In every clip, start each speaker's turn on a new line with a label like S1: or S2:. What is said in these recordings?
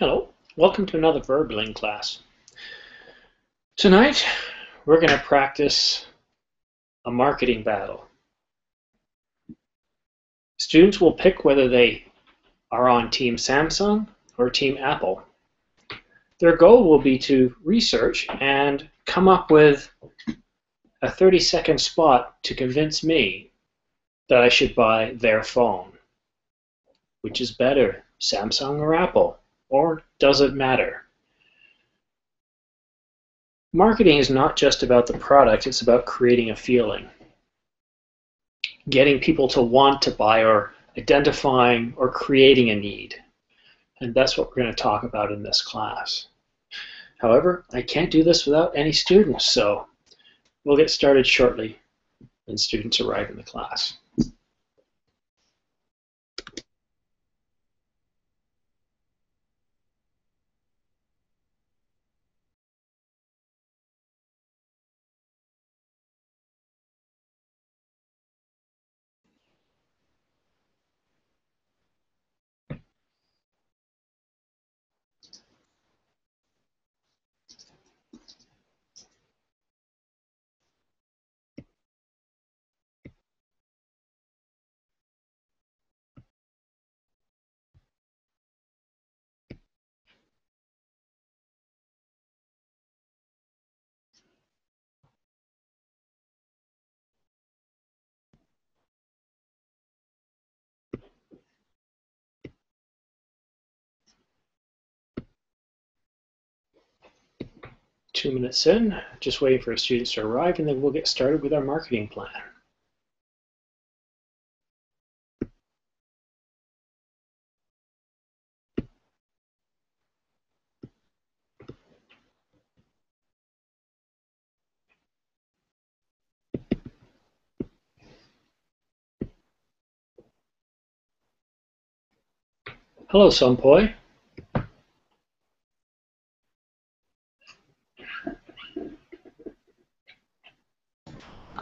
S1: Hello, welcome to another Verbling class. Tonight, we're going to practice a marketing battle. Students will pick whether they are on Team Samsung or Team Apple. Their goal will be to research and come up with a 30-second spot to convince me that I should buy their phone. Which is better, Samsung or Apple? Or does it matter? Marketing is not just about the product, it's about creating a feeling. Getting people to want to buy or identifying or creating a need. And that's what we're going to talk about in this class. However, I can't do this without any students, so we'll get started shortly when students arrive in the class. 2 minutes in, just waiting for students to arrive, and then we'll get started with our marketing plan. Hello, Sonpoi.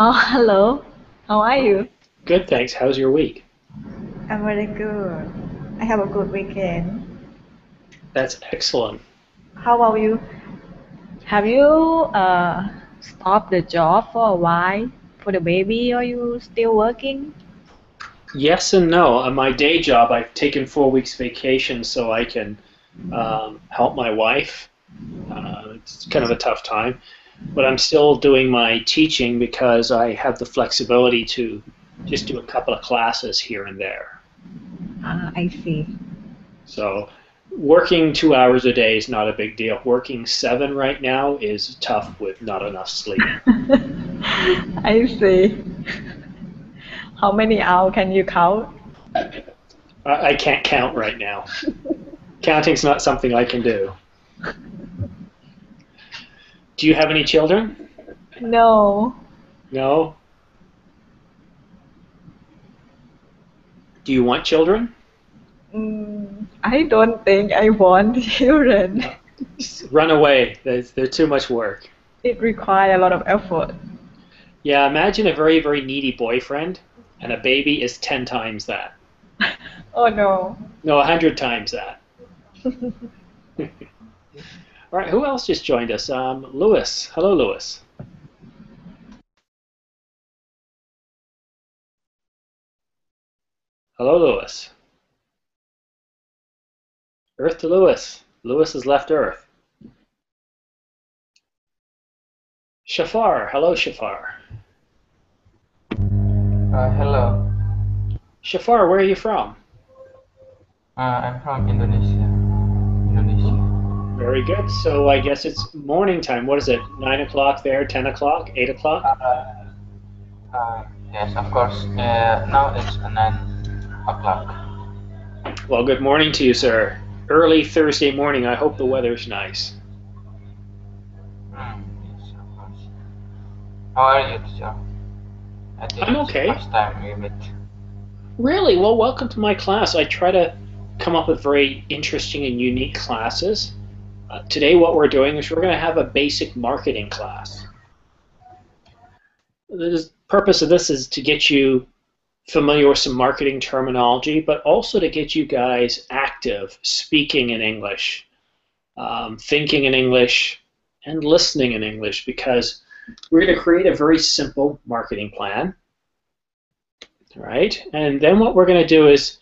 S2: Oh, hello. How are you?
S1: Good, thanks. How's your week?
S2: I'm very good. I have a good weekend.
S1: That's excellent.
S2: How about you? Have you stopped the job for a while for the baby, or you still working?
S1: Yes and no. On my day job, I've taken 4 weeks vacation so I can help my wife. It's kind of a tough time, but I'm still doing my teaching because I have the flexibility to just do a couple of classes here and there.
S2: I see.
S1: So working 2 hours a day is not a big deal. Working 7 right now is tough with not enough sleep.
S2: I see. How many hours can you count?
S1: I can't count right now. Counting's not something I can do. Do you have any children?
S2: No.
S1: No? Do you want children?
S2: I don't think I want children.
S1: Run away. They're too much work.
S2: It requires a lot of effort.
S1: Yeah, imagine a very, very needy boyfriend, and a baby is 10 times that.
S2: Oh no.
S1: No, 100 times that. All right, who else just joined us? Lewis. Hello, Lewis. Hello, Lewis. Earth to Lewis. Lewis has left Earth. Shafar. Hello, Shafar.
S3: Hello.
S1: Shafar, where are you from?
S3: I'm from Indonesia. Indonesia.
S1: Very good. So I guess it's morning time. What is it? 9 o'clock there, 10 o'clock, 8 o'clock?
S3: Yes, of course. Now it's 9 o'clock.
S1: Well, good morning to you, sir. Early Thursday morning. I hope the weather's nice.
S3: Yes, of course. How are you, teacher? I think
S1: I'm
S3: it's
S1: okay.
S3: the first time we meet.
S1: Really? Well, welcome to my class. I try to come up with very interesting and unique classes. Today what we're doing is we're going to have a basic marketing class. The purpose of this is to get you familiar with some marketing terminology, but also to get you guys active speaking in English. thinking in English, and listening in English, because we're going to create a very simple marketing plan. Right? And then what we're going to do is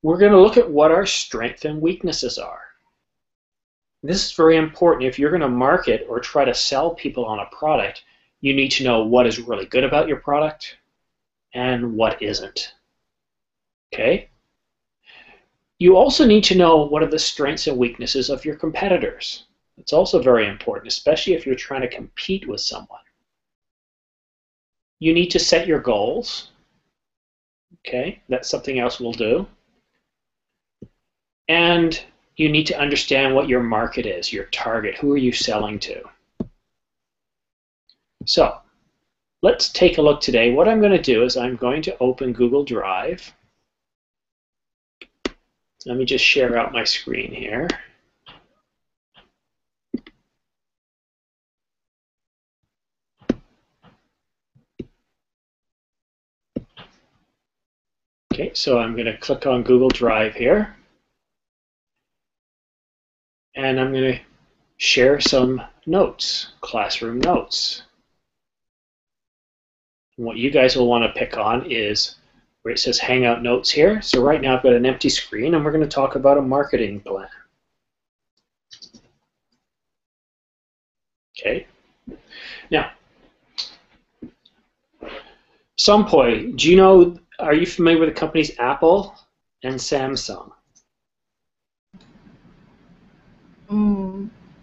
S1: we're going to look at what our strengths and weaknesses are. This is very important. If you're going to market or try to sell people on a product, you need to know what is really good about your product and what isn't. Okay? You also need to know what are the strengths and weaknesses of your competitors. It's also very important, especially if you're trying to compete with someone. You need to set your goals. Okay, that's something else we'll do. And you need to understand what your market is, your target. Who are you selling to? So let's take a look today. What I'm going to do is I'm going to open Google Drive. Let me just share out my screen here. Okay, so I'm going to click on Google Drive here. And I'm going to share some notes, classroom notes. And what you guys will want to pick on is where it says Hangout Notes here. So right now I've got an empty screen, and we're going to talk about a marketing plan. Okay. Now, Sompoy, do you know, are you familiar with the companies Apple and Samsung?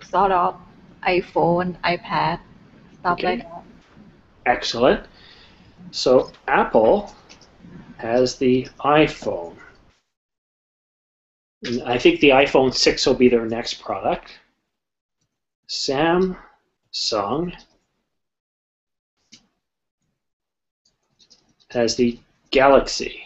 S2: Sort of. iPhone, iPad, stuff like that.
S1: Excellent. So Apple has the iPhone. And I think the iPhone 6 will be their next product. Samsung has the Galaxy.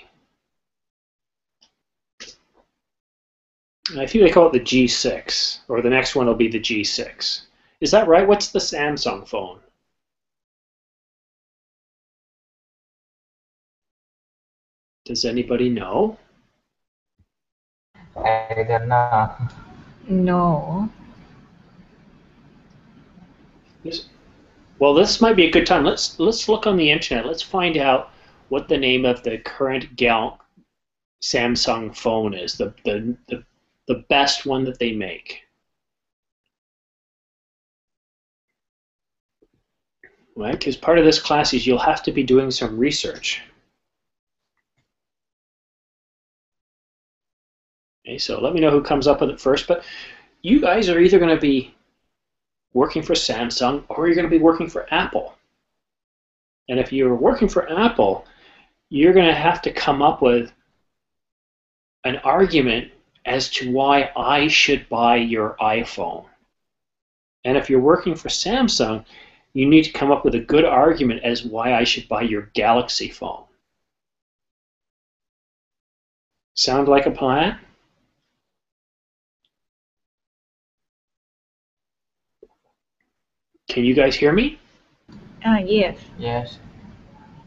S1: I think they call it the G6, or the next one will be the G6. Is that right? What's the Samsung phone? Does anybody know?
S3: I don't know.
S2: No.
S1: Well, this might be a good time. Let's look on the internet. Let's find out what the name of the current Samsung phone is, the best one that they make. Right? Because part of this class is you'll have to be doing some research. Okay, so let me know who comes up with it first. But you guys are either going to be working for Samsung or you're going to be working for Apple. And if you're working for Apple, you're going to have to come up with an argument as to why I should buy your iPhone. And if you're working for Samsung, you need to come up with a good argument as why I should buy your Galaxy phone. Sound like a plan? Can you guys hear me?
S2: Yes.
S3: Yes.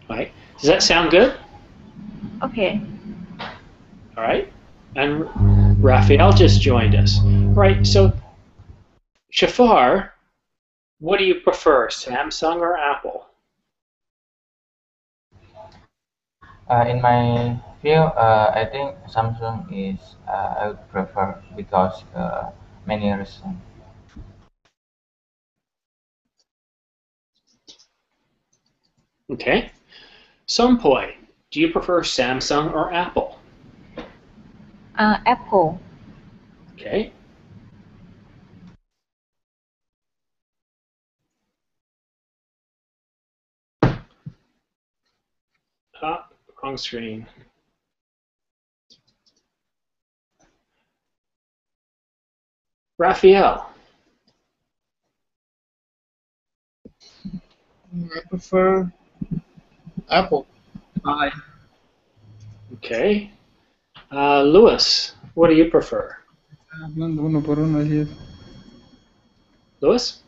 S1: All right. Does that sound good?
S2: Okay.
S1: All right. And Raphael just joined us. Right. So, Shafar, what do you prefer, Samsung or Apple?
S3: In my view, I think Samsung is I would prefer because many reasons.
S1: Okay. Sompoy, do you prefer Samsung or Apple?
S2: Apple.
S1: Okay. Wrong screen. Raphael.
S4: I prefer Apple.
S1: Okay. Lewis, what do you prefer?
S4: Hablando uno por uno, así es.
S1: Lewis?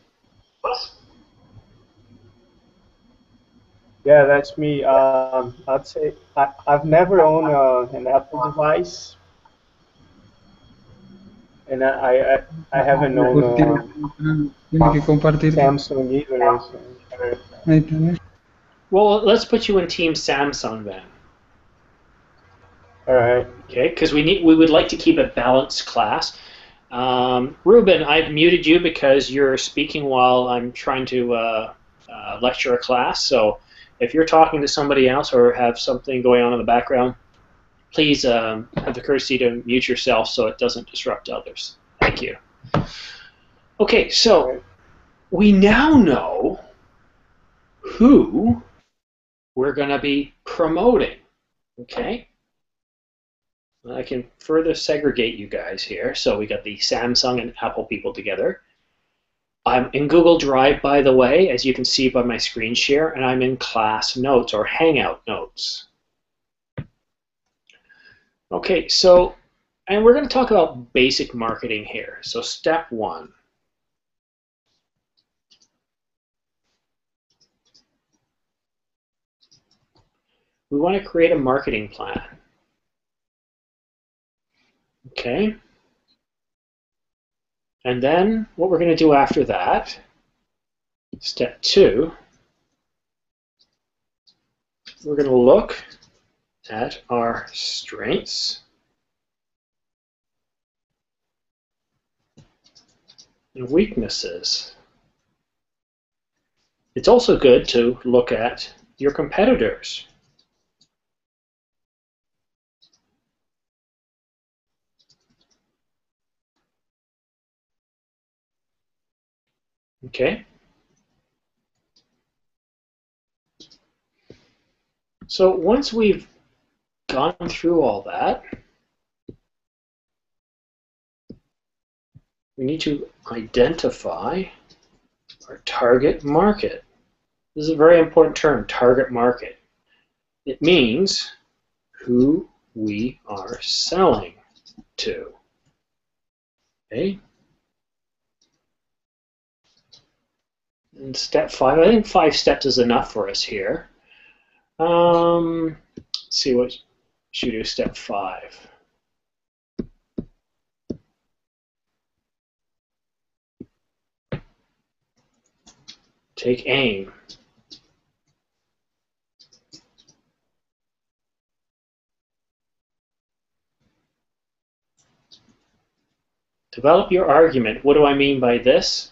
S5: Yeah, that's me. I'd say I've never owned an Apple device, and I haven't known
S4: Tiene que compartir.
S5: Samsung either. So.
S4: Ahí está, ¿ves?
S1: Well, let's put you in Team Samsung then.
S5: All right.
S1: Okay, because we would like to keep a balanced class. Ruben, I've muted you because you're speaking while I'm trying to lecture a class. So if you're talking to somebody else or have something going on in the background, please have the courtesy to mute yourself so it doesn't disrupt others. Thank you. Okay, so we now know who we're going to be promoting. Okay? I can further segregate you guys here. So we got the Samsung and Apple people together. I'm in Google Drive, by the way, as you can see by my screen share, and I'm in class notes or Hangout notes. Okay, so, and we're going to talk about basic marketing here. So step one. We want to create a marketing plan. Okay. And then what we're going to do after that, step two, we're going to look at our strengths and weaknesses. It's also good to look at your competitors. Okay. So once we've gone through all that, we need to identify our target market. This is a very important term, target market. It means who we are selling to. Okay. And step five, I think 5 steps is enough for us here. Let's see what should we do. Step 5. Take aim. Develop your argument. What do I mean by this?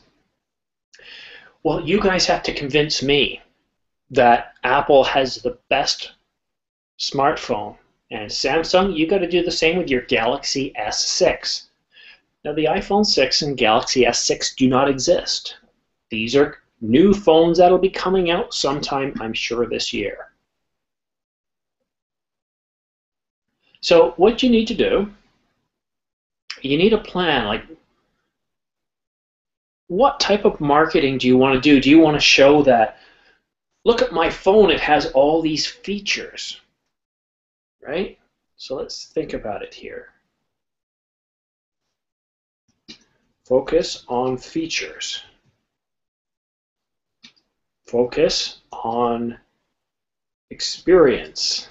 S1: Well, you guys have to convince me that Apple has the best smartphone. And Samsung, you got to do the same with your Galaxy S6. Now, the iPhone 6 and Galaxy S6 do not exist. These are new phones that'll be coming out sometime, I'm sure, this year. So what you need to do, you need a plan. Like, what type of marketing do you want to do? Do you want to show that, look at my phone, it has all these features, right? So let's think about it here. Focus on features. Focus on experience.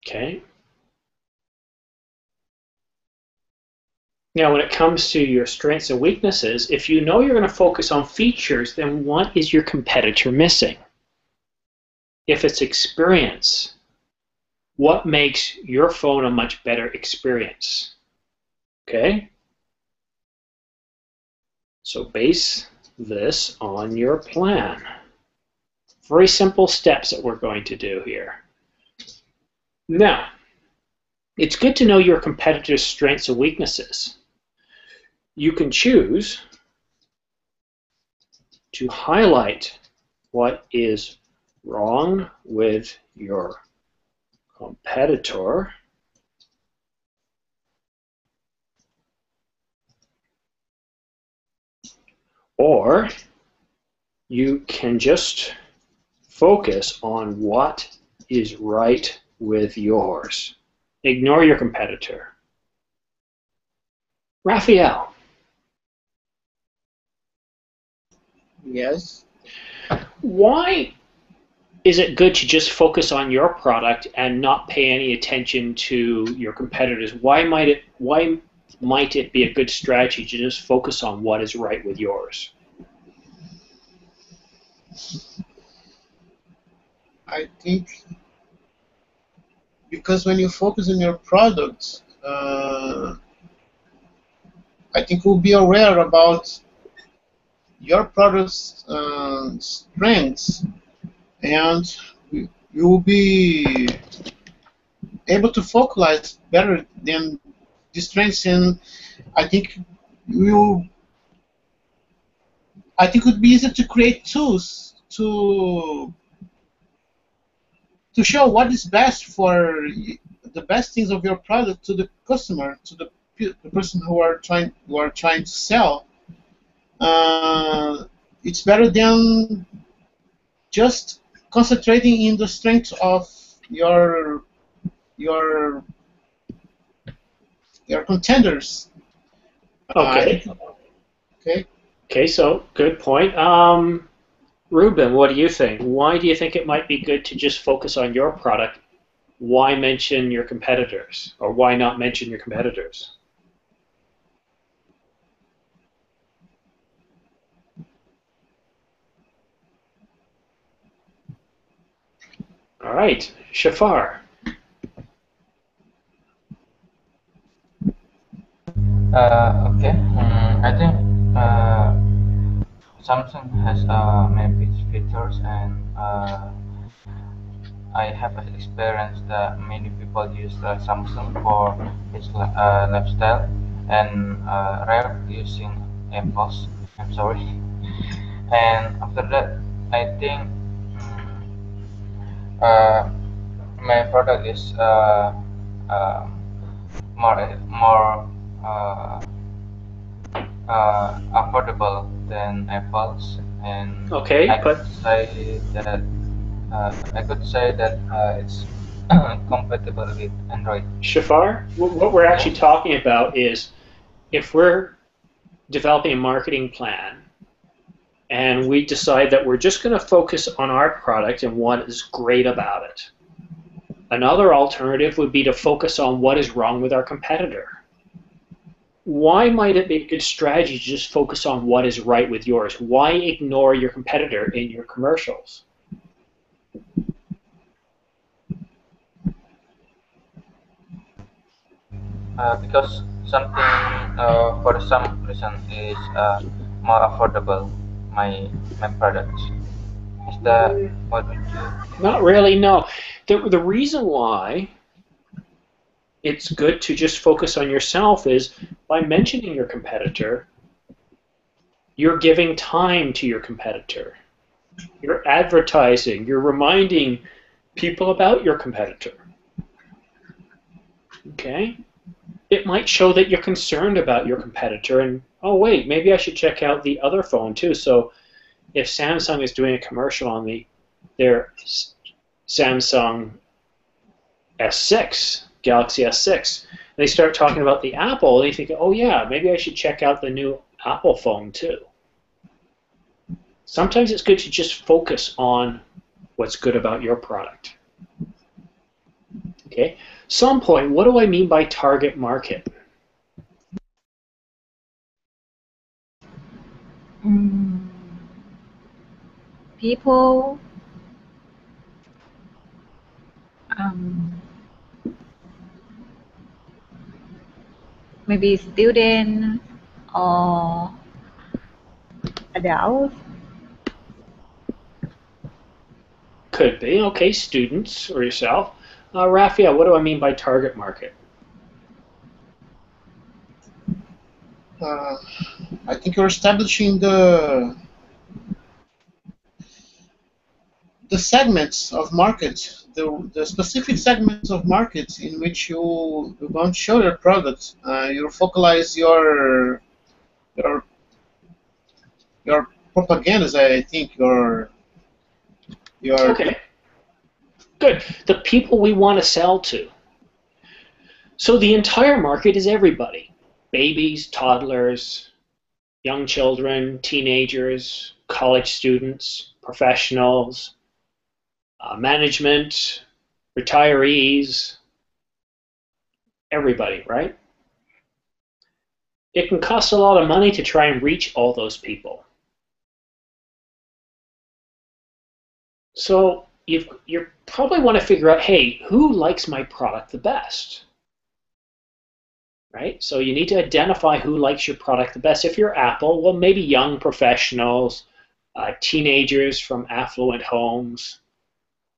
S1: Okay. Now, when it comes to your strengths and weaknesses, if you know you're going to focus on features, then what is your competitor missing? If it's experience, what makes your phone a much better experience? Okay? So base this on your plan. Very simple steps that we're going to do here. Now, it's good to know your competitor's strengths and weaknesses. You can choose to highlight what is wrong with your competitor, or you can just focus on what is right with yours. Ignore your competitor. Raphael.
S4: Yes.
S1: Why is it good to just focus on your product and not pay any attention to your competitors? Why might it be a good strategy to just focus on what is right with yours?
S6: I think because when you focus on your product, I think you'll be aware about your product's strengths, and you will be able to focalize better than the strengths. And I think it would be easier to create tools to show what is best for the best things of your product to the customer, to the person who are trying to sell. It's better than just concentrating in the strength of your contenders.
S1: Okay.
S6: Okay.
S1: Okay, so good point. Ruben, what do you think? Why do you think it might be good to just focus on your product? Why mention your competitors? Or why not mention your competitors? All right, Shafar.
S3: Okay. I think Samsung has many features, and I have experienced that many people use Samsung for its lifestyle, and rare using Apple's. I'm sorry. And after that, I think uh, my product is more affordable than Apple's, and
S1: Okay,
S3: I
S1: but
S3: could say that it's compatible with Android.
S1: Shafar, what we're
S3: Yeah.
S1: actually talking about is if we're developing a marketing plan and we decide that we're just going to focus on our product and what is great about it. Another alternative would be to focus on what is wrong with our competitor. Why might it be a good strategy to just focus on what is right with yours? Why ignore your competitor in your commercials?
S3: Because something for some reason is more affordable. My product is that what would you?
S1: Not really, no. The reason why it's good to just focus on yourself is by mentioning your competitor, you're giving time to your competitor. You're advertising, you're reminding people about your competitor. Okay? It might show that you're concerned about your competitor and, oh wait, maybe I should check out the other phone too. So if Samsung is doing a commercial on their Samsung S6, Galaxy S6, they start talking about the Apple, and you think, oh yeah, maybe I should check out the new Apple phone too. Sometimes it's good to just focus on what's good about your product. Okay, some point, what do I mean by target market?
S2: People maybe student or adults.
S1: Could be, okay, students or yourself. Raphael, what do I mean by target market?
S6: I think you're establishing the segments of market, the specific segments of market in which you want to show your product. You focalize your propagandas. I think your
S1: Okay, good. The people we want to sell to. So the entire market is everybody. Babies, toddlers, young children, teenagers, college students, professionals, management, retirees, everybody, right? It can cost a lot of money to try and reach all those people. So you probably want to figure out, hey, who likes my product the best? Right? So you need to identify who likes your product the best. If you're Apple, well, maybe young professionals, teenagers from affluent homes,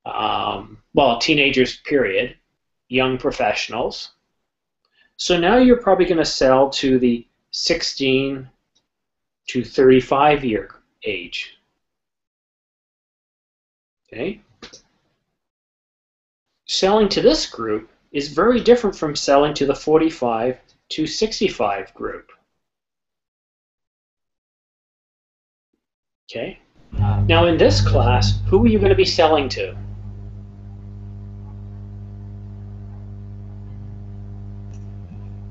S1: well, teenagers, period, young professionals. So now you're probably going to sell to the 16 to 35 year age. Okay? Selling to this group is very different from selling to the 45 to 65 group. Okay? Now in this class, who are you going to be selling to?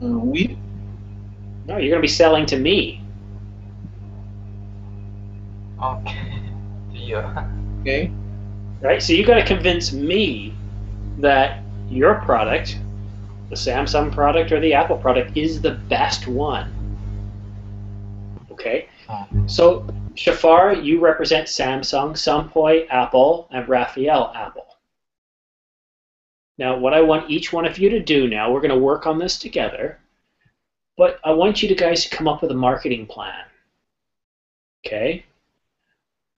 S6: We?
S1: No, you're going to be selling to me.
S3: Okay. To you.
S6: Okay.
S1: Right? So you got to convince me that your product, the Samsung product or the Apple product, is the best one. Okay? So Shafar, you represent Samsung, Sampoy, Apple, and Raphael, Apple. Now, what I want each one of you to do now, we're going to work on this together, but I want you guys to come up with a marketing plan. Okay?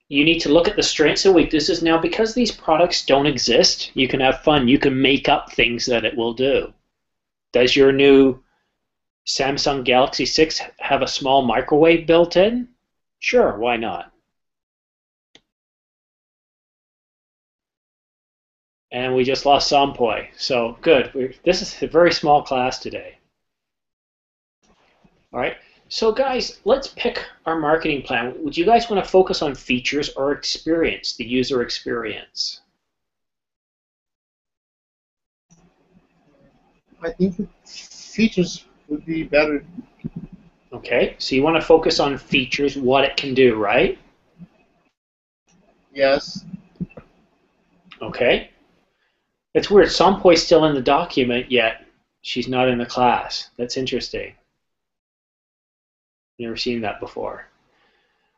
S1: You need to look at the strengths and weaknesses. Now, because these products don't exist, you can have fun. You can make up things that it will do. Does your new Samsung Galaxy 6 have a small microwave built in? Sure, why not? And we just lost Sampoy. So good. This is a very small class today. All right. So guys, let's pick our marketing plan. Would you guys want to focus on features or experience, the user experience?
S6: I think features would be better.
S1: Okay. So you want to focus on features, what it can do, right?
S6: Yes.
S1: Okay. It's weird. Sampoy's still in the document, yet she's not in the class. That's interesting. Never seen that before.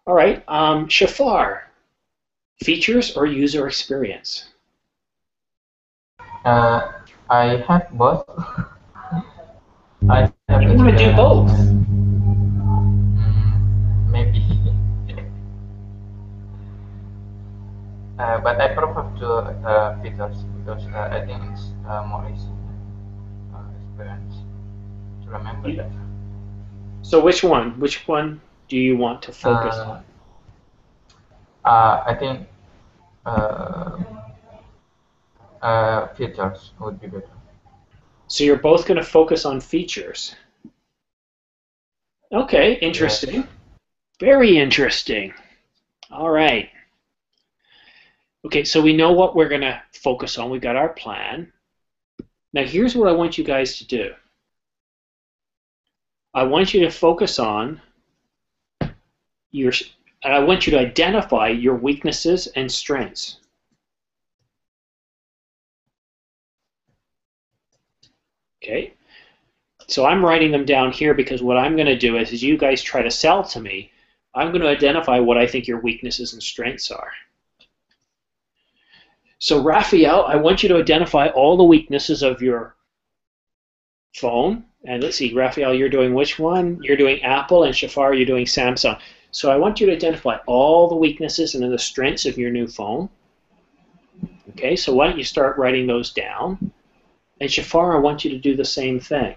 S1: All right, Shafar, features or user experience?
S3: I have both. I have
S1: You want to do both?
S3: Maybe. But I prefer to features because I think it's more easy experience to remember
S1: Yeah.
S3: that.
S1: So which one? Which one do you want to focus on?
S3: I think features would be better.
S1: So you're both going to focus on features. Okay, interesting.
S3: Yes.
S1: Very interesting. All right. Okay, so we know what we're going to focus on. We've got our plan. Now here's what I want you guys to do. I want you to focus on and I want you to identify your weaknesses and strengths. Okay? So I'm writing them down here because what I'm going to do is, as you guys try to sell to me, I'm going to identify what I think your weaknesses and strengths are. So Raphael, I want you to identify all the weaknesses of your phone. And let's see, Raphael, you're doing which one? You're doing Apple, and Shafar, you're doing Samsung. So I want you to identify all the weaknesses and then the strengths of your new phone. Okay, so why don't you start writing those down? And Shafar, I want you to do the same thing.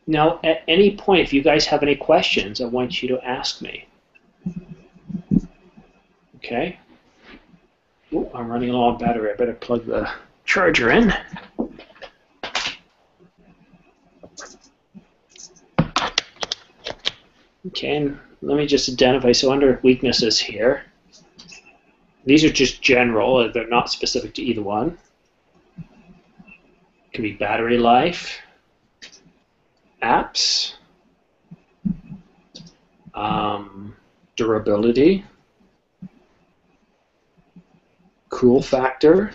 S1: Now, at any point, if you guys have any questions, I want you to ask me. Okay? Ooh, I'm running low on battery. I better plug the charger in. Okay, and let me just identify. So under weaknesses here, these are just general. They're not specific to either one. It could be battery life, apps, durability, cool factor.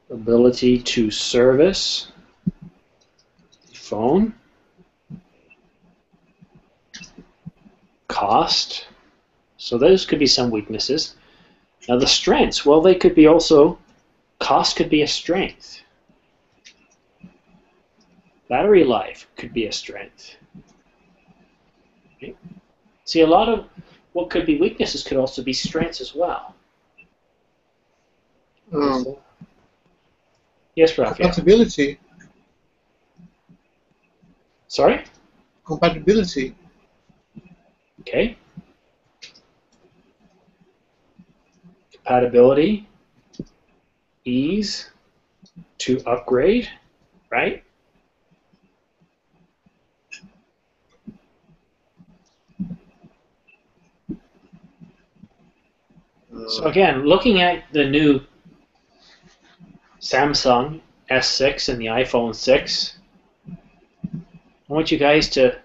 S1: Ability to service phone. Cost. So those could be some weaknesses. Now the strengths, well, they could be also, cost could be a strength. Battery life could be a strength. Okay. See, a lot of what could be weaknesses could also be strengths as well. Yes, Raphael.
S6: Compatibility.
S1: Sorry?
S6: Compatibility.
S1: Okay. Compatibility, ease to upgrade, right? So again, looking at the new Samsung S6 and the iPhone 6, I want you guys to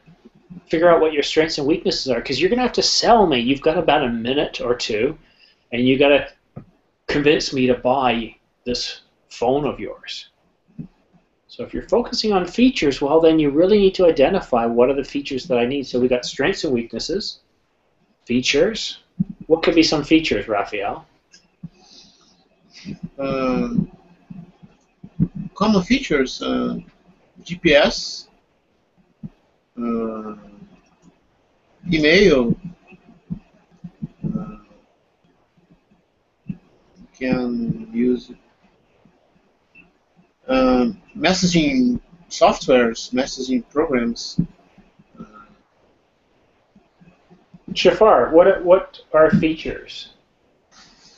S1: figure out what your strengths and weaknesses are, because you're going to have to sell me. You've got about a minute or two, and you got to convince me to buy this phone of yours. So if you're focusing on features, well, then you really need to identify what are the features that I need. So we got strengths and weaknesses, features. What could be some features, Raphael?
S6: Common features, GPS, email, can use messaging softwares, messaging programs.
S1: Shafar, what are features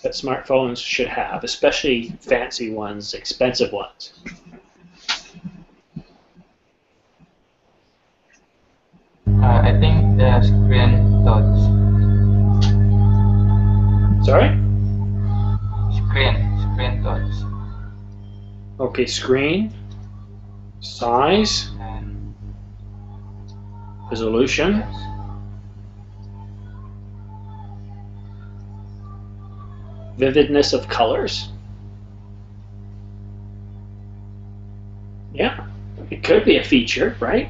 S1: that smartphones should have, especially fancy ones, expensive ones?
S3: I think the screen touch.
S1: Sorry?
S3: Screen touch.
S1: Okay, screen, size,
S3: And
S1: resolution,
S3: yes.
S1: vividness of colors. Yeah, it could be a feature, right?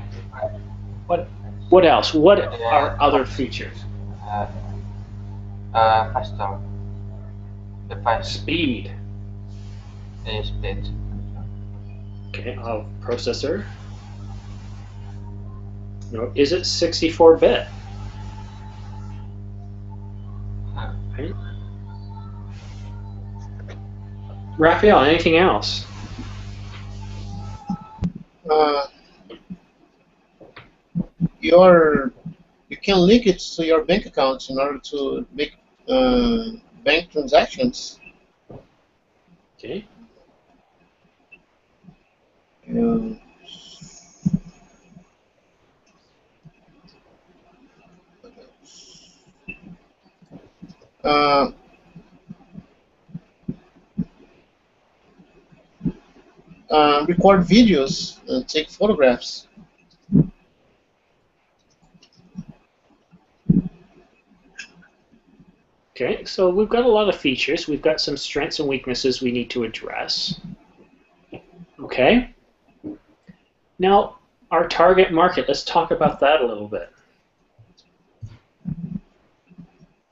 S1: What else? What are other features?
S3: Faster. The fast
S1: Speed.
S3: speed.
S1: Okay, of processor. No, is it 64-bit? Right. Raphael, anything else?
S6: You can link it to your bank account in order to make bank transactions.
S1: Okay.
S6: Record videos and take photographs.
S1: Okay, so we've got a lot of features. We've got some strengths and weaknesses we need to address. Okay. Now, our target market, let's talk about that a little bit.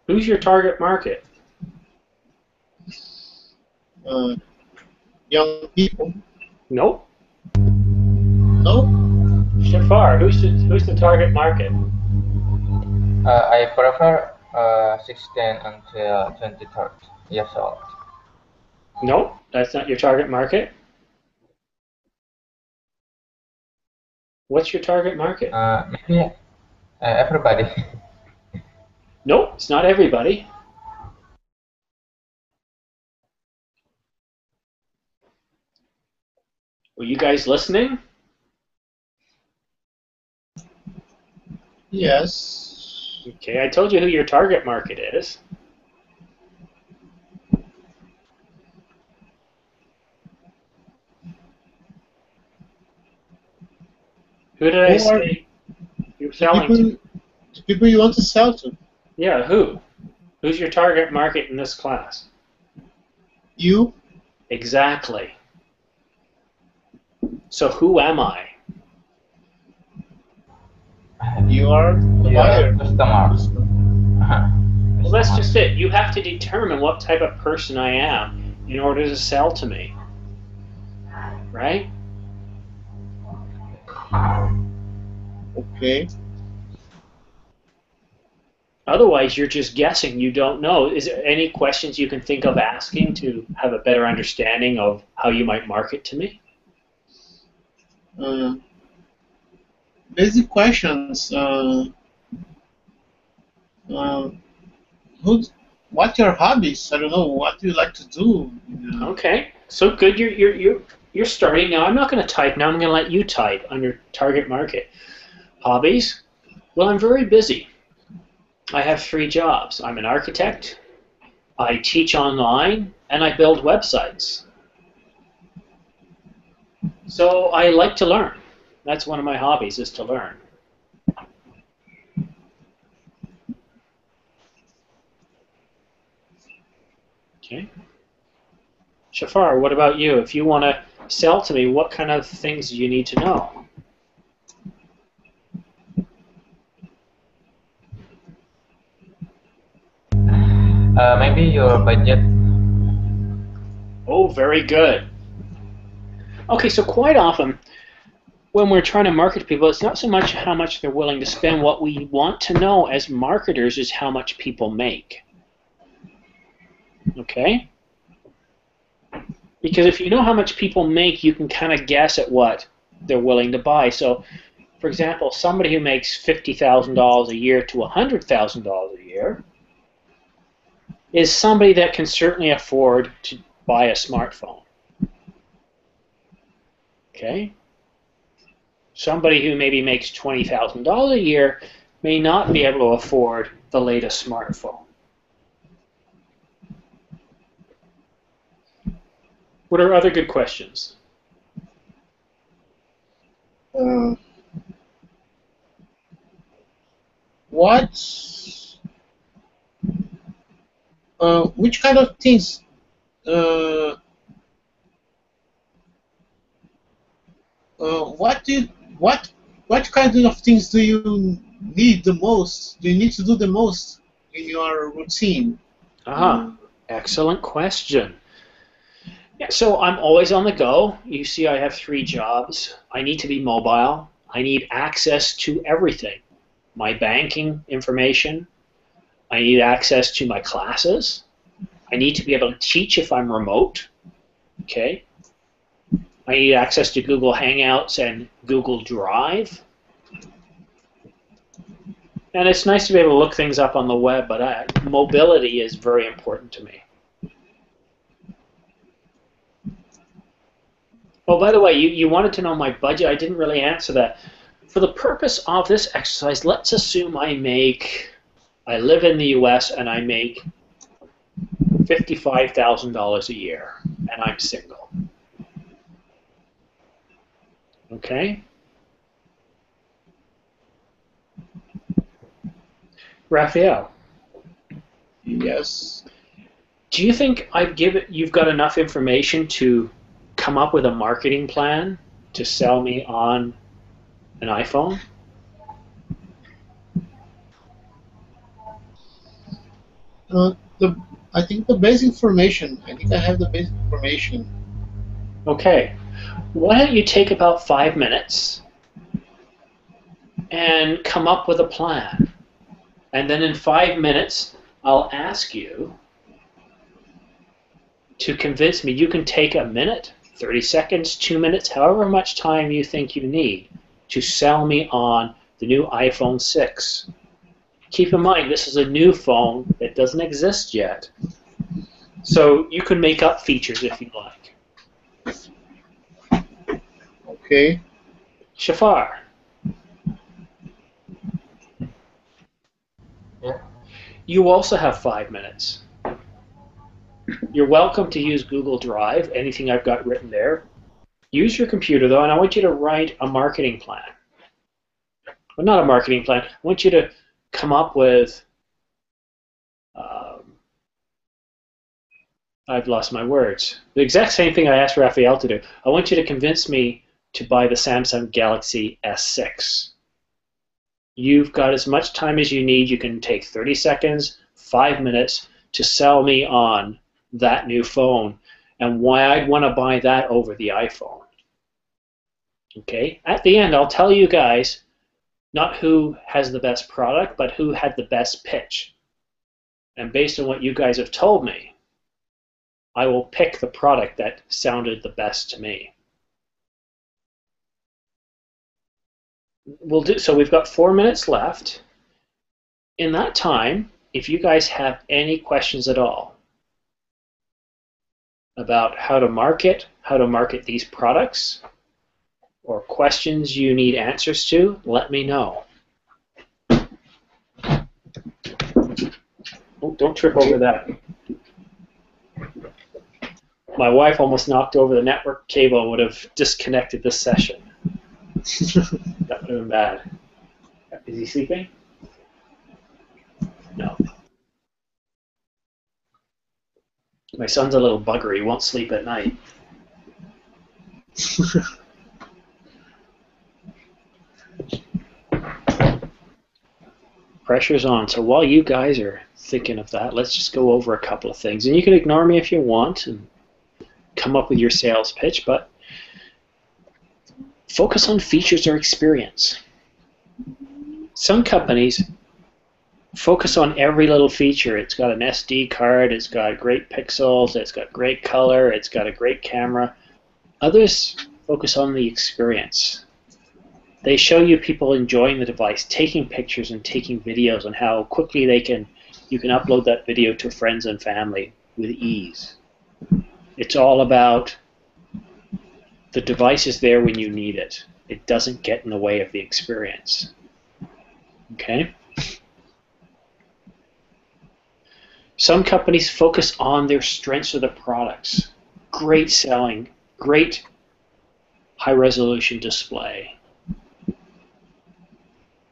S1: Who's your target market?
S6: Young people.
S1: Nope.
S6: No?
S1: Shafar, who's the target market?
S3: I prefer 16 until 23 years old.
S1: Nope, that's not your target market. What's your target market?
S3: Maybe everybody.
S1: Nope, it's not everybody. Were you guys listening?
S6: Yes.
S1: Okay, I told you who your target market is. Who did I say? you're selling to.
S6: The people you want to sell to.
S1: Yeah, who? Who's your target market in this class?
S6: You.
S1: Exactly. So who am I?
S6: You are the
S3: You are
S6: buyer.
S3: customer.
S1: Well, that's just it. You have to determine what type of person I am in order to sell to me. Right?
S6: Okay.
S1: Otherwise, you're just guessing. You don't know. Is there any questions you can think of asking to have a better understanding of how you might market to me?
S6: Basic questions. What your hobbies? I don't know. What do you like to do?
S1: Okay, so good. You're starting now. I'm not going to type now. I'm going to let you type on your target market. Hobbies? Well, I'm very busy. I have 3 jobs. I'm an architect, I teach online, and I build websites. So I like to learn. That's one of my hobbies, is to learn. Okay. Shafar, what about you? If you want to sell to me, what kind of things do you need to know?
S3: Maybe your budget.
S1: Oh, very good. Okay, so quite often, when we're trying to market to people, it's not so much how much they're willing to spend. What we want to know as marketers is how much people make. Okay? Because if you know how much people make, you can kind of guess at what they're willing to buy. So, for example, somebody who makes $50,000 a year to $100,000 a year is somebody that can certainly afford to buy a smartphone. Okay? Somebody who maybe makes $20,000 a year may not be able to afford the latest smartphone. What are other good questions?
S6: Which kind of things? What kind of things do you need the most? Do you need to do the most in your routine?
S1: Excellent question. Yeah, so I'm always on the go. You see I have 3 jobs. I need to be mobile. I need access to everything. My banking information. I need access to my classes. I need to be able to teach if I'm remote. Okay. I need access to Google Hangouts and Google Drive. And it's nice to be able to look things up on the web, but mobility is very important to me. Oh, by the way, you wanted to know my budget. I didn't really answer that. For the purpose of this exercise, let's assume I live in the US and I make $55,000 a year, and I'm single. Okay? Raphael.
S6: Yes.
S1: Do you think you've got enough information to come up with a marketing plan to sell me on an iPhone?
S6: I think the basic information. I think I have the basic information.
S1: Okay. Why don't you take about 5 minutes and come up with a plan? And then in 5 minutes, I'll ask you to convince me. You can take a minute, 30 seconds, 2 minutes, however much time you think you need to sell me on the new iPhone 6. Keep in mind, this is a new phone that doesn't exist yet. So you can make up features if you like.
S6: Okay.
S1: Shafar.
S3: Yeah.
S1: You also have 5 minutes. You're welcome to use Google Drive, anything I've got written there. Use your computer, though, and I want you to write a marketing plan. well, not a marketing plan. I want you to come up with, I've lost my words. The exact same thing I asked Raphael to do. I want you to convince me to buy the Samsung Galaxy S6. You've got as much time as you need. You can take 30 seconds, 5 minutes to sell me on that new phone and why I'd want to buy that over the iPhone. Okay? At the end, I'll tell you guys not who has the best product, but who had the best pitch. And based on what you guys have told me, I will pick the product that sounded the best to me. So we've got 4 minutes left. In that time, if you guys have any questions at all about how to market these products, or questions you need answers to, let me know. Oh, don't trip over that. My wife almost knocked over the network cable and would have disconnected this session. That would have been bad. Is he sleeping? No. My son's a little bugger. He won't sleep at night. Pressure's on. So while you guys are thinking of that, let's just go over a couple of things. And you can ignore me if you want and come up with your sales pitch, but focus on features or experience. Some companies focus on every little feature. It's got an SD card, it's got great pixels, it's got great color, it's got a great camera. Others focus on the experience. They show you people enjoying the device, taking pictures and taking videos, and how quickly you can upload that video to friends and family with ease. It's all about the device is there when you need it. It doesn't get in the way of the experience. Okay? Some companies focus on their strengths of the products. Great selling, great high-resolution display,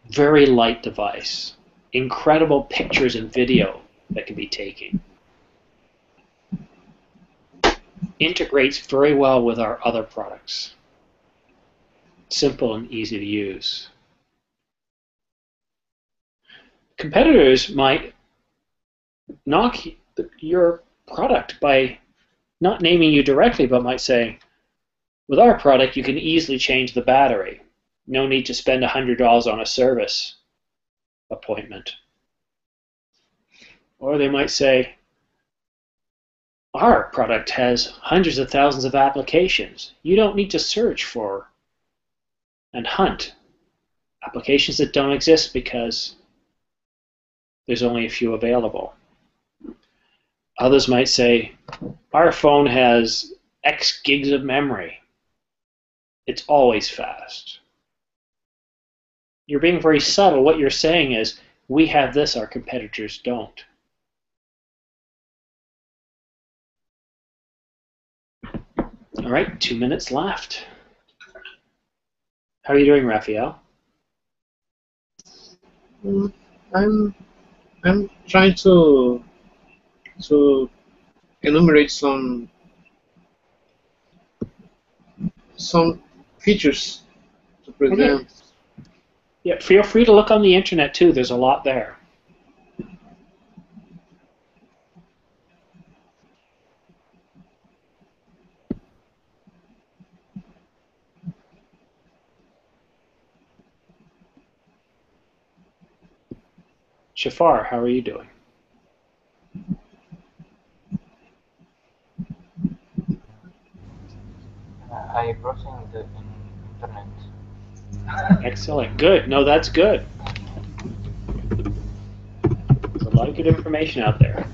S1: very light device, incredible pictures and video that can be taken. Integrates very well with our other products. Simple and easy to use. Competitors might knock your product by not naming you directly, but might say, with our product, you can easily change the battery. No need to spend $100 on a service appointment. Or they might say, our product has hundreds of thousands of applications. You don't need to search for and hunt applications that don't exist because there's only a few available. Others might say, our phone has X gigs of memory. It's always fast. You're being very subtle. What you're saying is, we have this, our competitors don't. All right, 2 minutes left. How are you doing, Raphael?
S6: I'm trying to enumerate some features to present.
S1: Okay. Yeah, feel free to look on the internet too. There's a lot there. Shafar, how are you doing?
S3: I browsing the internet.
S1: Excellent. Good. No, that's good. There's a lot of good information out there.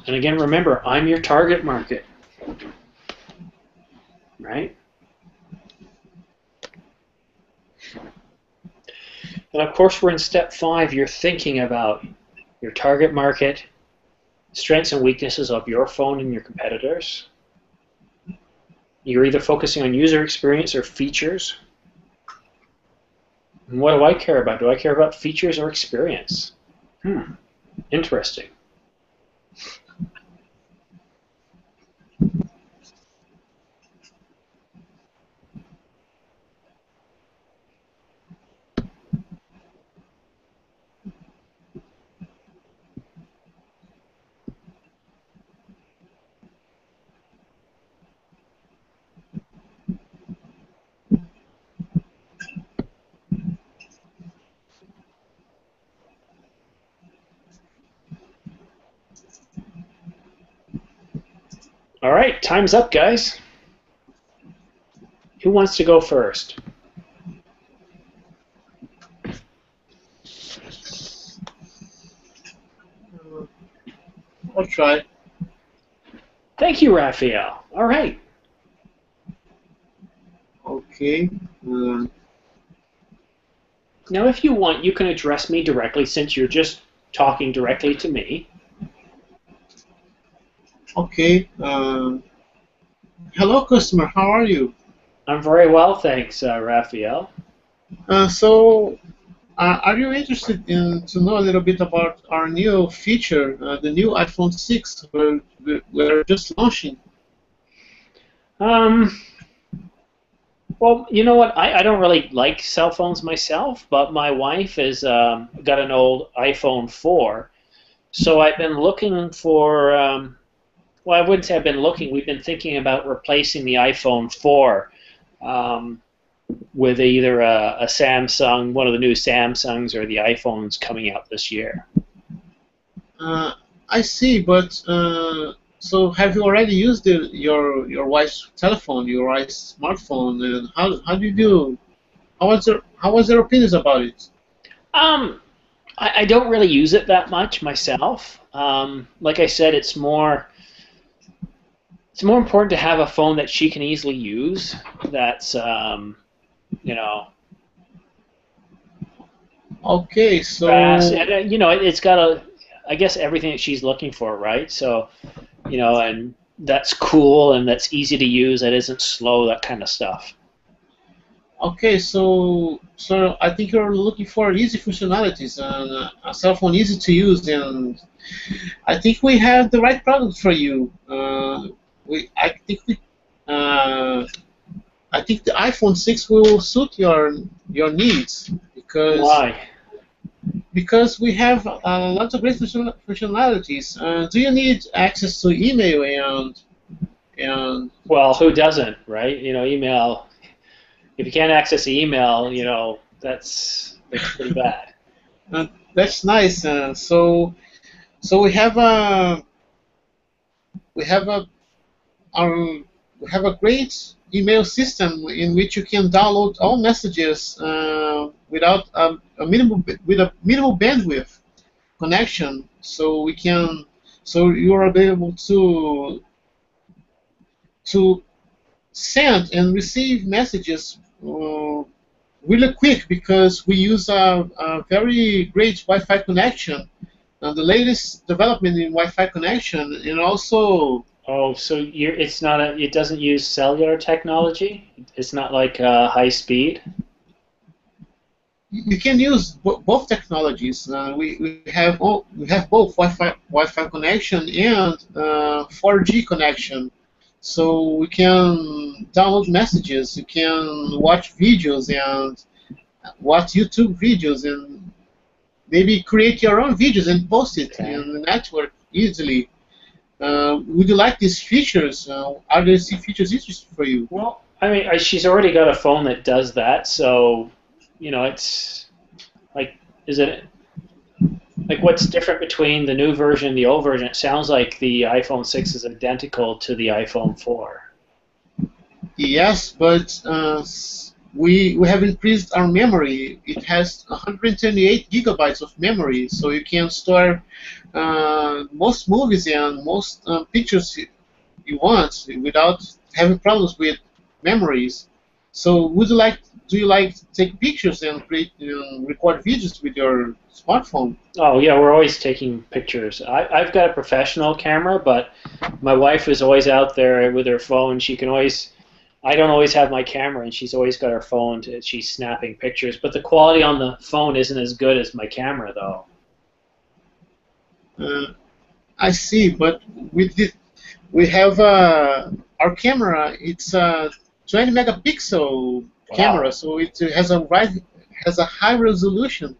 S1: And again, remember, I'm your target market. Right? And of course, we're in step 5. You're thinking about your target market, strengths and weaknesses of your phone and your competitors. You're either focusing on user experience or features. And what do I care about? Do I care about features or experience? Interesting. All right, time's up, guys. Who wants to go first?
S6: I'll try.
S1: Thank you, Raphael. All right.
S6: Okay.
S1: Now, if you want, you can address me directly since you're just talking directly to me.
S6: Okay. Hello, customer. How are you?
S1: I'm very well, thanks, Raphael.
S6: Are you interested in to know a little bit about our new feature, the new iPhone 6 we're just launching?
S1: Well, you know what? I don't really like cell phones myself, but my wife has got an old iPhone 4, so I've been looking for. Well, I wouldn't say I've been looking. We've been thinking about replacing the iPhone 4 with either a Samsung, one of the new Samsungs, or the iPhones coming out this year.
S6: I see, but so have you already used your wife's telephone, your wife's smartphone, and how do you do? How was their opinions about it?
S1: I don't really use it that much myself. Like I said, it's more important to have a phone that she can easily use. That's you know.
S6: Okay, so
S1: fast. And, you know, it's got I guess everything that she's looking for, right? So, you know, and that's cool and that's easy to use. That isn't slow. That kind of stuff.
S6: okay, so I think you're looking for easy functionalities and a cell phone easy to use, and I think we have the right product for you. I think the iPhone 6 will suit your needs because
S1: Why?
S6: because we have lots of great functionalities. Do you need access to email and
S1: Well, who doesn't, right? You know, email. If you can't access the email, you know, that's pretty bad.
S6: that's nice. So we have a great email system in which you can download all messages without a minimal bandwidth connection. So you are able to send and receive messages really quick because we use a very great Wi-Fi connection, the latest development in Wi-Fi connection, and also.
S1: Oh, so it's not it doesn't use cellular technology? It's not like high speed?
S6: You can use both technologies. We have both Wi-Fi connection and 4G connection, so we can download messages. You can watch videos and watch YouTube videos and maybe create your own videos and post it in the network easily. Would you like these features? Are these features interesting for you?
S1: Well, I mean, she's already got a phone that does that, so, you know, it's like, is it, like, what's different between the new version and the old version? It sounds like the iPhone 6 is identical to the iPhone 4.
S6: Yes, but we have increased our memory. It has 128 gigabytes of memory, so you can store most movies and most pictures you want without having problems with memories. So do you like to take pictures and record videos with your smartphone?
S1: Oh yeah, we're always taking pictures. I've got a professional camera, but my wife is always out there with her phone. She can always. I don't always have my camera, and she's always got her phone. She's snapping pictures, but the quality on the phone isn't as good as my camera, though.
S6: I see, but we have our camera. It's a 20 megapixel camera, so it has a high resolution.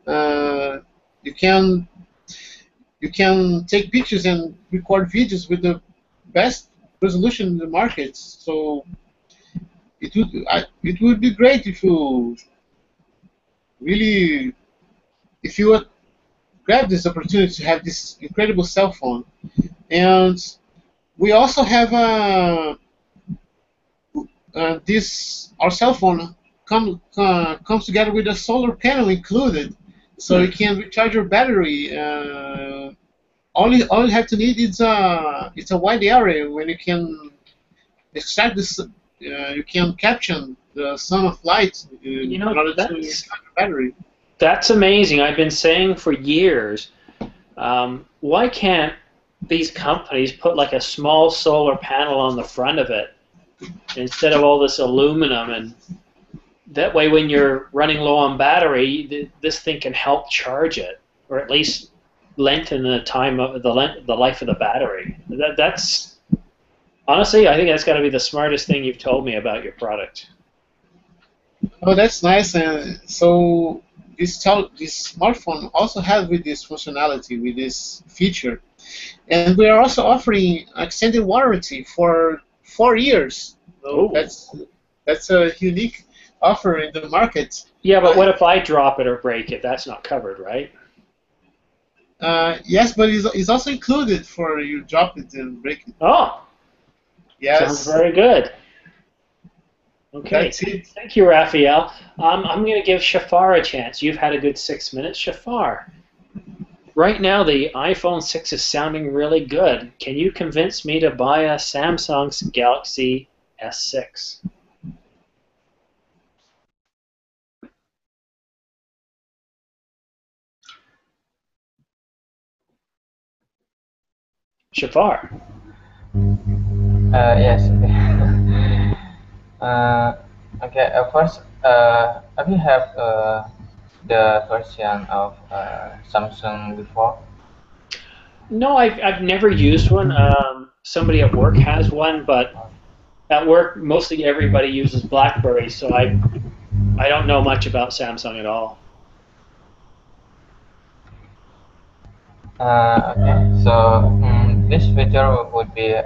S6: You can take pictures and record videos with the best resolution in the market. So it would be great if you really would grab this opportunity to have this incredible cell phone. And we also have our cell phone comes together with a solar panel included, so you can recharge your battery. All you have to need is it's a wide area when you can extract this. You can capture the sun of light in order to charge your battery.
S1: That's amazing. I've been saying for years, why can't these companies put like a small solar panel on the front of it instead of all this aluminum, and that way when you're running low on battery, this thing can help charge it, or at least lengthen the time of the life of the battery. That's honestly, I think that's got to be the smartest thing you've told me about your product.
S6: Oh, that's nice. And so this smartphone also has with this functionality, with this feature, and we are also offering extended warranty for 4 years. So that's a unique offer in the market.
S1: Yeah, but what if I drop it or break it? That's not covered, right?
S6: Yes, but it's also included for you drop it and break it.
S1: Oh,
S6: yes.
S1: Sounds very good. Okay, thank you, Raphael. I'm going to give Shafar a chance. You've had a good 6 minutes, Shafar. Right now, the iPhone 6 is sounding really good. Can you convince me to buy a Samsung Galaxy S6? Shafar.
S3: Yes. Okay. First, have you have the version of Samsung before?
S1: No, I've never used one. Somebody at work has one, but at work mostly everybody uses BlackBerry, so I don't know much about Samsung at all.
S3: Okay. So this feature would be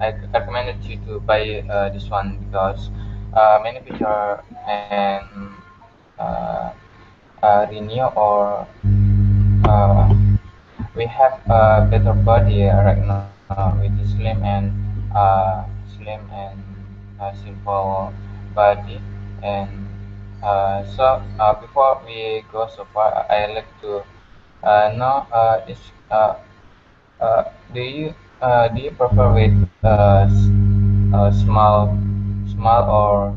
S3: I recommended you to buy this one because many feature and renew or we have a better body right now with the slim and simple body. And so before we go so far, I like to know is do you prefer with small or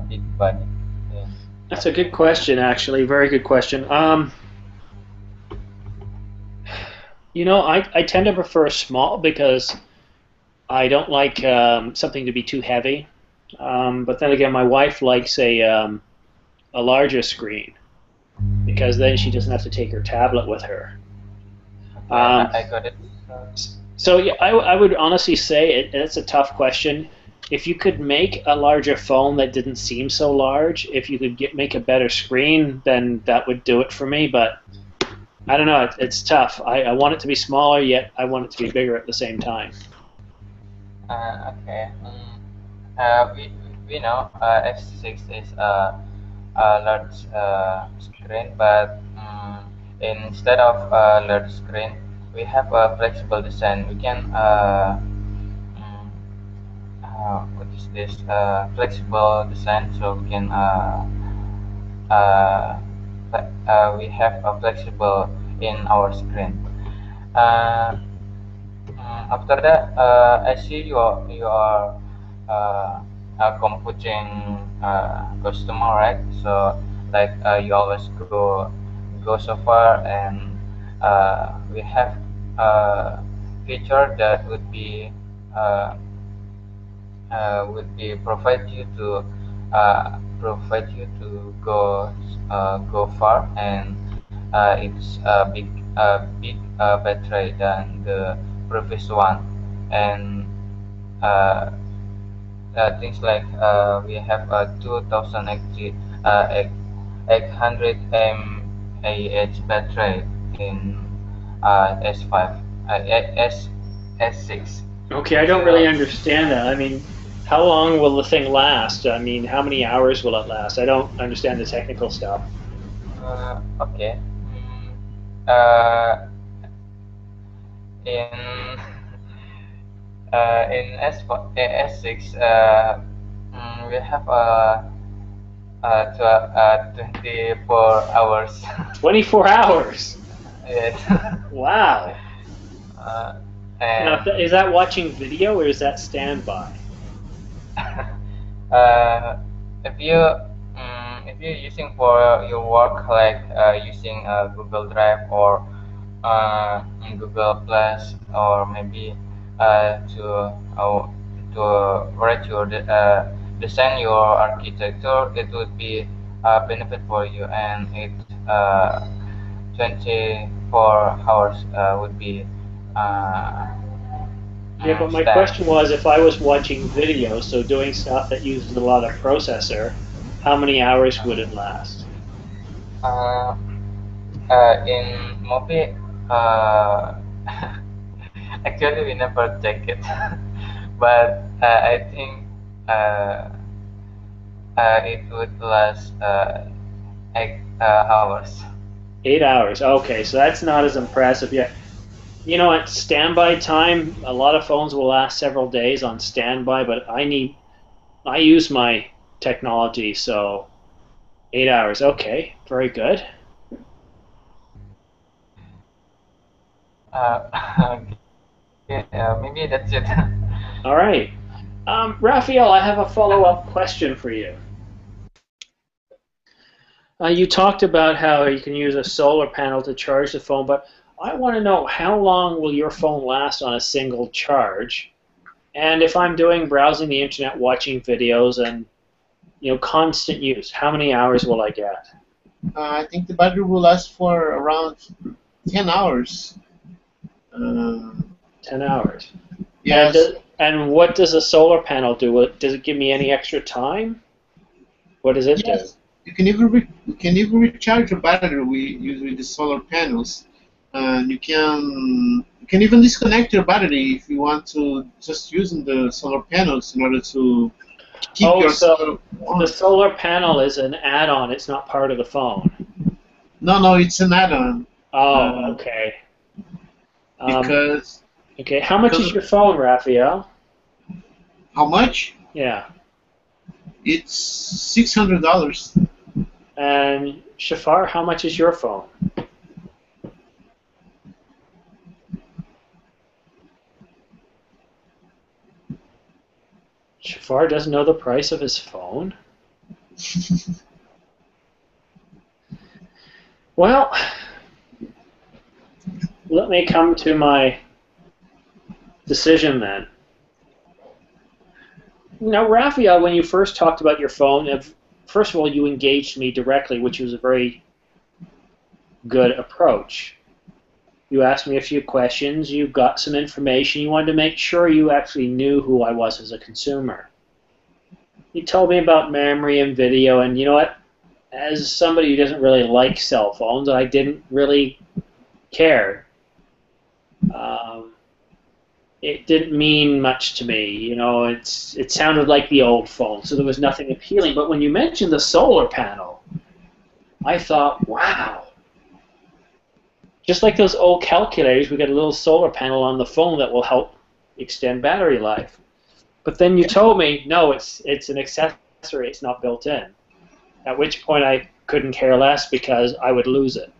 S3: big body? Yeah.
S1: That's a good question, actually. Very good question. You know, I tend to prefer small because I don't like something to be too heavy. But then again, my wife likes a larger screen because then she doesn't have to take her tablet with her.
S3: I got it.
S1: So yeah, I would honestly say it's a tough question. If you could make a larger phone that didn't seem so large, if you could make a better screen, then that would do it for me. But I don't know. It's tough. I want it to be smaller, yet I want it to be bigger at the same time.
S3: Okay. We know F6 is a large screen, but instead of a large screen, we have a flexible design. We can what is this flexible design? So we can we have a flexible in our screen. After that, I see you are computing customer, right? So like you always go so far, and we have a feature that uh, would be provide you to go far, and it's a big battery than the previous one, and uh, things like we have a 2000 800 mAh battery in S5 S6.
S1: Okay, I don't really understand that. I mean, how long will the thing last? I mean, how many hours will it last? I don't understand the technical stuff.
S3: Okay. Uh, in in S6, we have 24 hours.
S1: 24 hours.
S3: Yes.
S1: Wow.
S3: uh,
S1: Now,
S3: and
S1: is that watching video or is that standby?
S3: uh, if you're using for your work, like using Google Drive or Google Plus, or maybe to write your design your architecture, it would be a benefit for you, and 24 hours would be uh,
S1: Yeah, but my
S3: stand.
S1: question was if I was watching video, so doing stuff that uses a lot of processor, how many hours would it last?
S3: Uh, in movie, actually we never check it, but I think it would last 8 hours.
S1: 8 hours. Okay, so that's not as impressive. Yeah. You know, at standby time, a lot of phones will last several days on standby, but I use my technology, so 8 hours. Okay, very good.
S3: Okay, maybe that's it.
S1: All right. Raphael, I have a follow-up question for you. You talked about how you can use a solar panel to charge the phone, but I want to know how long will your phone last on a single charge? And if I'm doing browsing the internet, watching videos, and constant use, how many hours will I get?
S6: I think the battery will last for around 10 hours.
S1: 10 hours.
S6: Yes.
S1: And what does a solar panel do? Does it give me any extra time? What does it do?
S6: You can even recharge your battery with the solar panels, and you can even disconnect your battery if you want to just using the solar panels in order to keep your
S1: so the solar panel is an add-on. It's not part of the phone.
S6: No, it's an add-on.
S1: Oh, okay.
S6: Because
S1: okay, how much is your phone, Raphael?
S6: How much?
S1: Yeah.
S6: It's $600.
S1: And Shafar, how much is your phone? Shafar doesn't know the price of his phone? Well, let me come to my decision then. Now, Raphael, when you first talked about your phone, first of all, you engaged me directly, which was a very good approach. You asked me a few questions, you got some information, you wanted to make sure you actually knew who I was as a consumer. You told me about memory and video, and you know what? As somebody who doesn't really like cell phones, I didn't really care. It didn't mean much to me, it sounded like the old phone, so there was nothing appealing. But when you mentioned the solar panel, I thought, wow. Just like those old calculators, we got a little solar panel on the phone that will help extend battery life. But then you told me, no, it's an accessory, it's not built in. At which point I couldn't care less because I would lose it.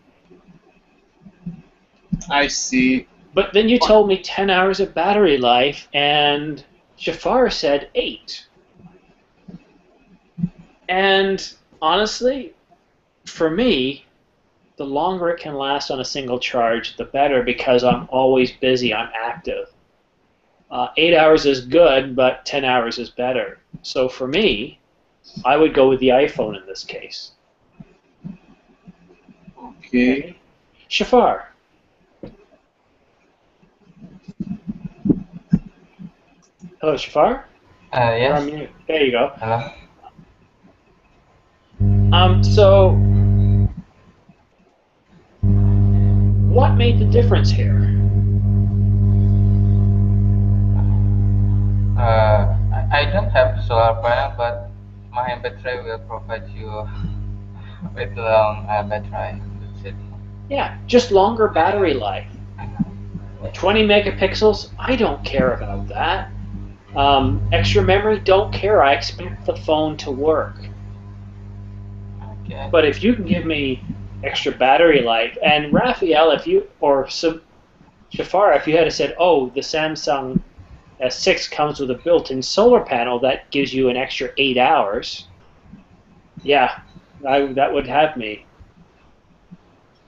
S6: I see.
S1: But then you told me 10 hours of battery life, and Shafar said 8. And honestly, for me, the longer it can last on a single charge, the better, because I'm always busy, I'm active. 8 hours is good, but 10 hours is better. So for me, I would go with the iPhone in this case.
S6: Okay.
S1: Shafar. Hello, Shafar? You're on
S3: Yes.
S1: mute. There you go.
S3: Hello.
S1: So what made the difference here?
S3: I don't have solar panel, but my battery will provide you with long battery. That's it.
S1: Yeah, just longer battery life. 20 megapixels, I don't care about that. Extra memory, don't care. I expect the phone to work.
S3: Okay.
S1: But if you can give me extra battery life, and Raphael, if you, or Shafar, if you had said, oh, the Samsung S6 comes with a built-in solar panel that gives you an extra 8 hours, yeah, that would have me.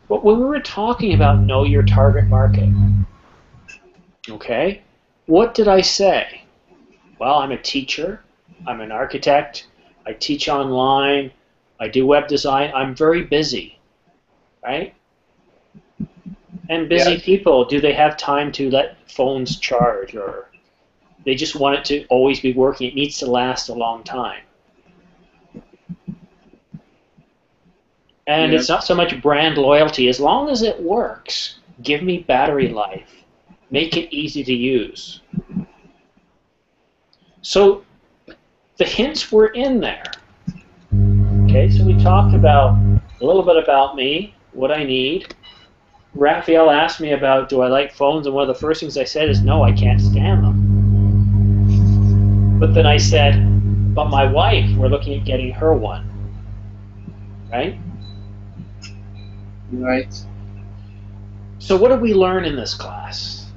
S1: But when we were talking about know your target market, okay, what did I say? Well, I'm a teacher, I'm an architect, I teach online, I do web design, I'm very busy, right? And busy people, do they have time to let phones charge, or they just want it to always be working? It needs to last a long time. And it's not so much brand loyalty. As long as it works, give me battery life. Make it easy to use. So the hints were in there. Okay, so we talked about a little bit about me, what I need. Raphael asked me about, do I like phones? And one of the first things I said is, no, I can't stand them. But then I said, but my wife, we're looking at getting her one. Right?
S6: Right.
S1: So what did we learn in this class?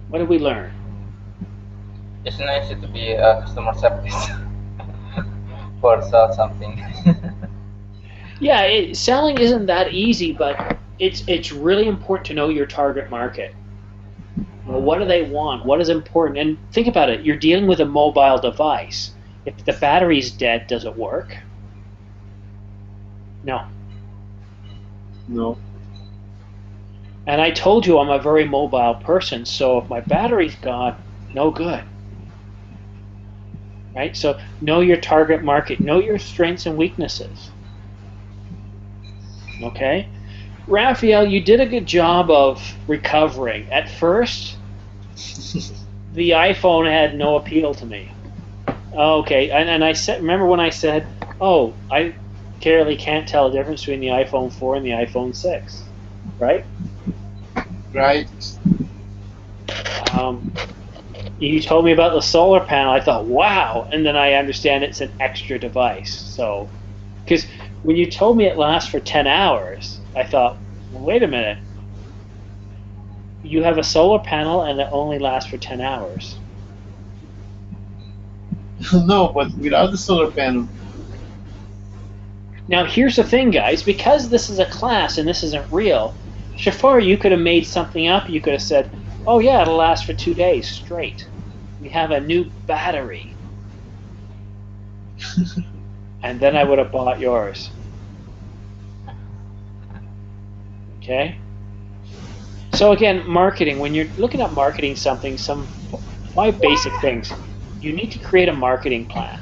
S1: What did we learn?
S3: It's nice to be a customer service for sell something.
S1: Yeah, selling isn't that easy, but it's really important to know your target market. Well, what do they want? What is important? And think about it. You're dealing with a mobile device. If the battery's dead, does it work? No.
S6: No.
S1: And I told you I'm a very mobile person, so if my battery's gone, no good. Right? So know your target market. Know your strengths and weaknesses. Okay? Raphael, you did a good job of recovering. At first, the iPhone had no appeal to me. Okay, and I said, remember when I said, oh, I clearly can't tell the difference between the iPhone 4 and the iPhone 6, right?
S6: Right.
S1: You told me about the solar panel. I thought, wow, and then I understand it's an extra device. So, because when you told me it lasts for 10 hours, I thought, well, wait a minute. You have a solar panel and it only lasts for 10 hours.
S6: No, but without the solar panel.
S1: Now, here's the thing, guys. Because this is a class and this isn't real, Shafar, you could have made something up. You could have said, oh, yeah, it'll last for 2 days straight. We have a new battery. And then I would have bought yours. Okay? So again, marketing. When you're looking at marketing something, 5 basic things. You need to create a marketing plan.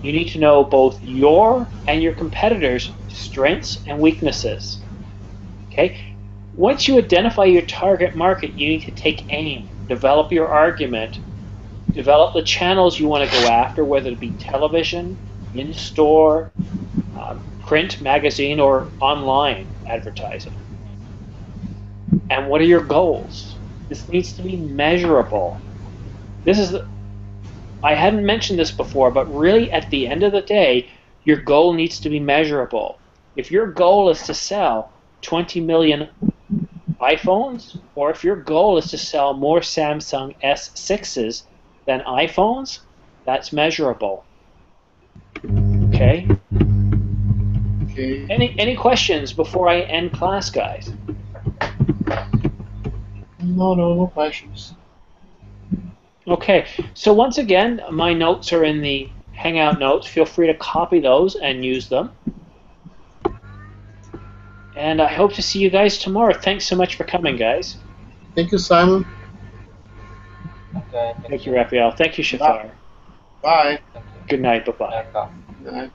S1: You need to know both your and your competitors' strengths and weaknesses. Okay? Once you identify your target market, you need to take aim, develop your argument, develop the channels you want to go after, whether it be television, in-store, print, magazine, or online advertising. And what are your goals? This needs to be measurable. I hadn't mentioned this before, but really at the end of the day, your goal needs to be measurable. If your goal is to sell 20 million iPhones, or if your goal is to sell more Samsung S6s than iPhones, that's measurable. Okay.
S6: Okay.
S1: Any questions before I end class, guys?
S6: No questions.
S1: Okay, so once again, my notes are in the Hangout notes. Feel free to copy those and use them. And I hope to see you guys tomorrow. Thanks so much for coming, guys.
S6: Thank you, Simon.
S3: Okay,
S1: Thank you, Raphael. Thank you, Shafar.
S6: Bye.
S3: Thank you.
S1: Good night. Bye-bye.
S3: Welcome.
S6: Good night.